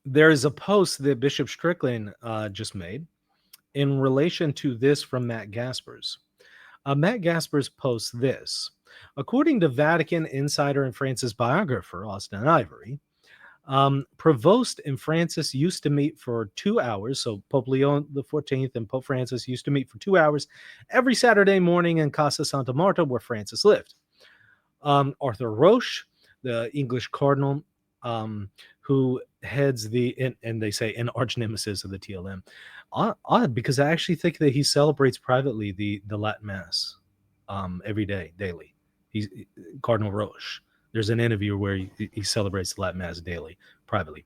There is a post that Bishop Strickland just made in relation to this from Matt Gaspers. Matt Gaspers posts this. According to Vatican insider and Francis biographer Austin Ivory, Provost and Francis used to meet for 2 hours. So Pope Leo XIV and Pope Francis used to meet for 2 hours every Saturday morning in Casa Santa Marta, where Francis lived. Arthur Roche, the English cardinal, who heads and they say an arch nemesis of the TLM. Odd, because I actually think that he celebrates privately the Latin Mass every day, daily. He's Cardinal Roche. There's an interview where he celebrates the Latin Mass daily, privately.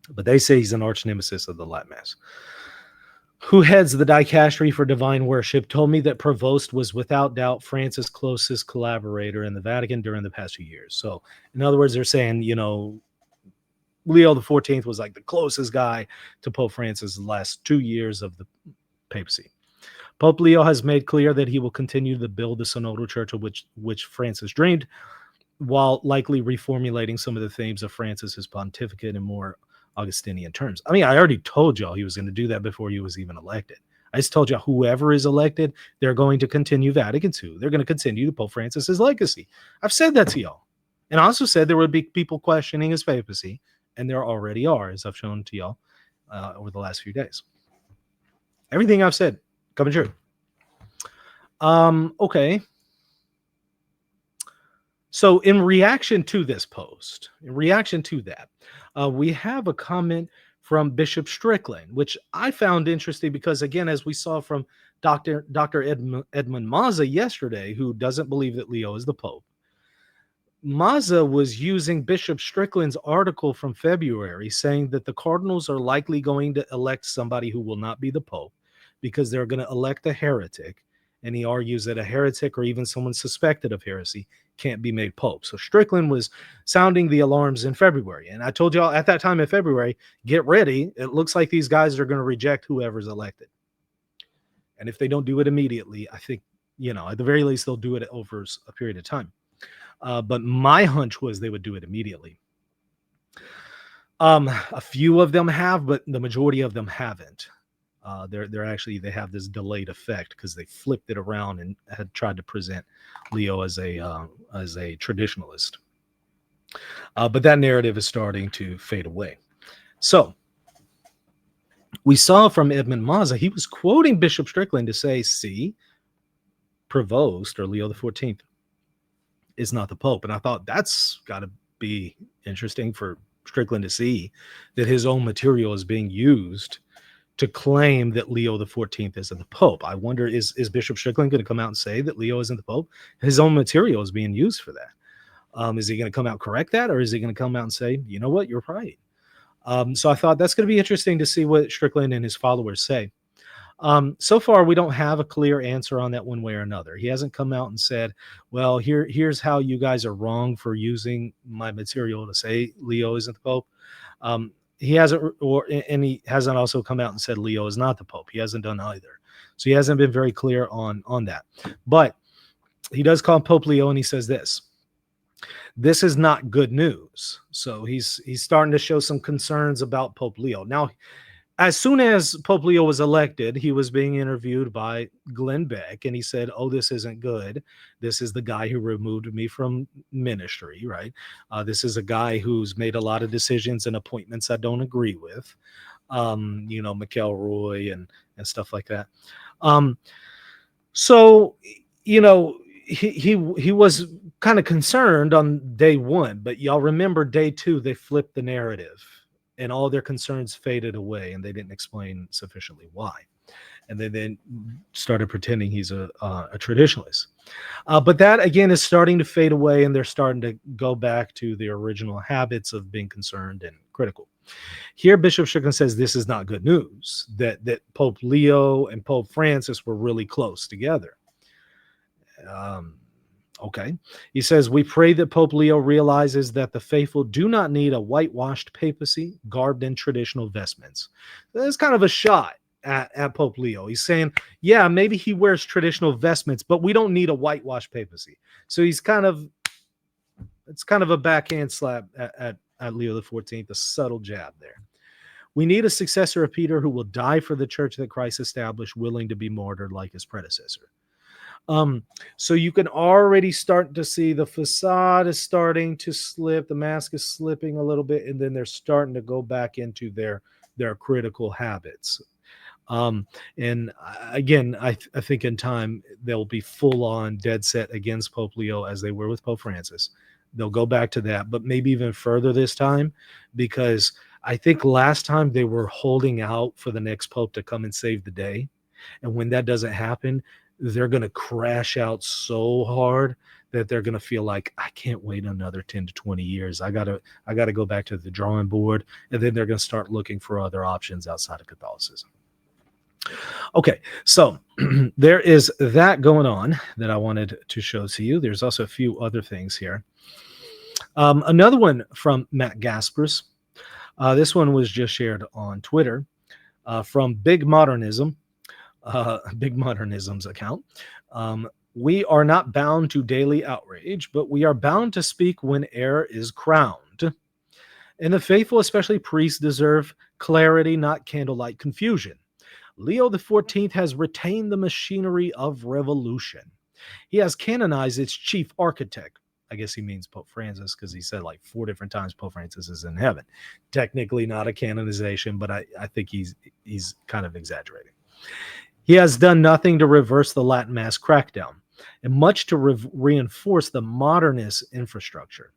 But they say he's an arch nemesis of the Latin Mass. Who heads the dicastery for divine worship, told me that Provost was without doubt Francis' closest collaborator in the Vatican during the past few years. So, in other words, they're saying, Leo XIV was like the closest guy to Pope Francis the last 2 years of the papacy. Pope Leo has made clear that he will continue to build the synodal church of which Francis dreamed, while likely reformulating some of the themes of Francis's pontificate in more Augustinian terms. I mean, I already told y'all he was going to do that before he was even elected. I just told y'all whoever is elected, they're going to continue Vatican II. They're going to continue Pope Francis's legacy. I've said that to y'all. And I also said there would be people questioning his papacy, and there already are, as I've shown to y'all over the last few days. Everything I've said coming true. Okay. So in reaction to this post, in reaction to that, we have a comment from Bishop Strickland, which I found interesting because, again, as we saw from Dr. Edmund Mazza yesterday, who doesn't believe that Leo is the Pope, Mazza was using Bishop Strickland's article from February saying that the cardinals are likely going to elect somebody who will not be the Pope because they're going to elect a heretic. And he argues that a heretic or even someone suspected of heresy can't be made Pope. So Strickland was sounding the alarms in February. And I told y'all at that time in February, get ready. It looks like these guys are going to reject whoever's elected. And if they don't do it immediately, I think, at the very least, they'll do it over a period of time. But my hunch was they would do it immediately. A few of them have, but the majority of them haven't. They have this delayed effect because they flipped it around and had tried to present Leo as a traditionalist. But that narrative is starting to fade away. So we saw from Edmund Mazza, he was quoting Bishop Strickland to say, see, Provost or Leo XIV is not the Pope. And I thought that's got to be interesting for Strickland to see that his own material is being used to claim that Leo XIV isn't the Pope. I wonder, is Bishop Strickland going to come out and say that Leo isn't the Pope? His own material is being used for that. Is he going to come out and correct that? Or is he going to come out and say, you know what, you're right? So I thought that's going to be interesting to see what Strickland and his followers say. So far, we don't have a clear answer on that one way or another. He hasn't come out and said, well, here's how you guys are wrong for using my material to say Leo isn't the Pope. He hasn't also come out and said Leo is not the Pope. He hasn't done either. So he hasn't been very clear on that. But he does call Pope Leo, and he says this is not good news. So he's starting to show some concerns about Pope Leo. Now, as soon as Pope Leo was elected, he was being interviewed by Glenn Beck, and he said, oh, this isn't good. This is the guy who removed me from ministry, right? This is a guy who's made a lot of decisions and appointments I don't agree with, McElroy and stuff like that. So, he was kind of concerned on day one, but y'all remember day two, they flipped the narrative. And all their concerns faded away, and they didn't explain sufficiently why. And they then started pretending he's a traditionalist. But that, again, is starting to fade away, and they're starting to go back to their original habits of being concerned and critical. Here, Bishop Strickland says this is not good news, that Pope Leo and Pope Francis were really close together. Okay. He says, we pray that Pope Leo realizes that the faithful do not need a whitewashed papacy garbed in traditional vestments. That's kind of a shot at Pope Leo. He's saying, yeah, maybe he wears traditional vestments, but we don't need a whitewashed papacy. So it's kind of a backhand slap at Leo XIV, a subtle jab there. We need a successor of Peter who will die for the church that Christ established, willing to be martyred like his predecessor. Um, so you can already start to see the facade is starting to slip, the mask is slipping a little bit, and then they're starting to go back into their critical habits. Um, and again, I think in time they'll be full on dead set against Pope Leo as they were with Pope Francis. They'll go back to that, but maybe even further this time, because I think last time they were holding out for the next Pope to come and save the day. And when that doesn't happen, they're going to crash out so hard that they're going to feel like, I can't wait another 10 to 20 years. I got to go back to the drawing board. And then they're going to start looking for other options outside of Catholicism. Okay, so there is that going on that I wanted to show to you. There's also a few other things here. Another one from Matt Gaspers. This one was just shared on Twitter from Big Modernism's account. We are not bound to daily outrage, but we are bound to speak when error is crowned. And the faithful, especially priests, deserve clarity, not candlelight confusion. Leo XIV has retained the machinery of revolution. He has canonized its chief architect. I guess he means Pope Francis, because he said like 4 different times Pope Francis is in heaven. Technically not a canonization, but I think he's kind of exaggerating. He has done nothing to reverse the Latin Mass crackdown, and much to reinforce the modernist infrastructure.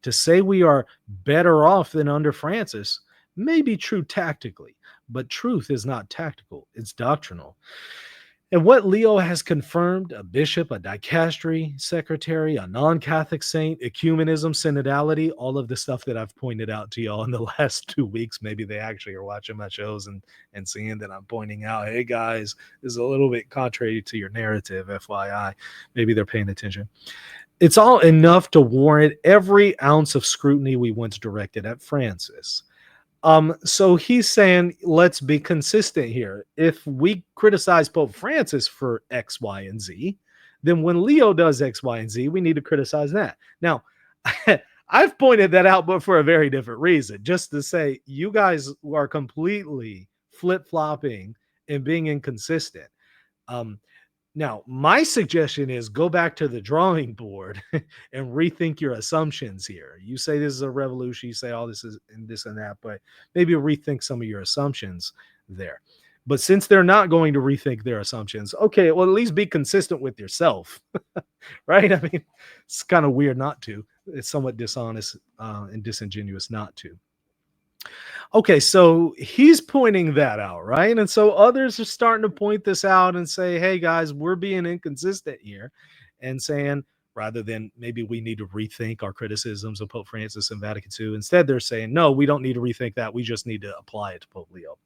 To say we are better off than under Francis may be true tactically, but truth is not tactical, it's doctrinal. And what Leo has confirmed, a bishop, a dicastery secretary, a non-Catholic saint, ecumenism, synodality, all of the stuff that I've pointed out to y'all in the last 2 weeks. Maybe they actually are watching my shows and seeing that I'm pointing out, hey guys, this is a little bit contrary to your narrative, FYI. Maybe they're paying attention. It's all enough to warrant every ounce of scrutiny we once directed at Francis. So he's saying, let's be consistent here. If we criticize Pope Francis for X, Y, and Z, then when Leo does X, Y, and Z, we need to criticize that. Now, I've pointed that out, but for a very different reason, just to say you guys are completely flip-flopping and being inconsistent. Now, my suggestion is go back to the drawing board and rethink your assumptions here. You say this is a revolution, you say all this is and this and that, but maybe rethink some of your assumptions there. But since they're not going to rethink their assumptions, okay, well, at least be consistent with yourself, right? I mean, it's kind of weird not to. It's somewhat dishonest and disingenuous not to. Okay, so he's pointing that out, right? And so others are starting to point this out and say, hey, guys, we're being inconsistent here, and saying, rather than maybe we need to rethink our criticisms of Pope Francis and Vatican II, instead they're saying, no, we don't need to rethink that. We just need to apply it to Pope Leo.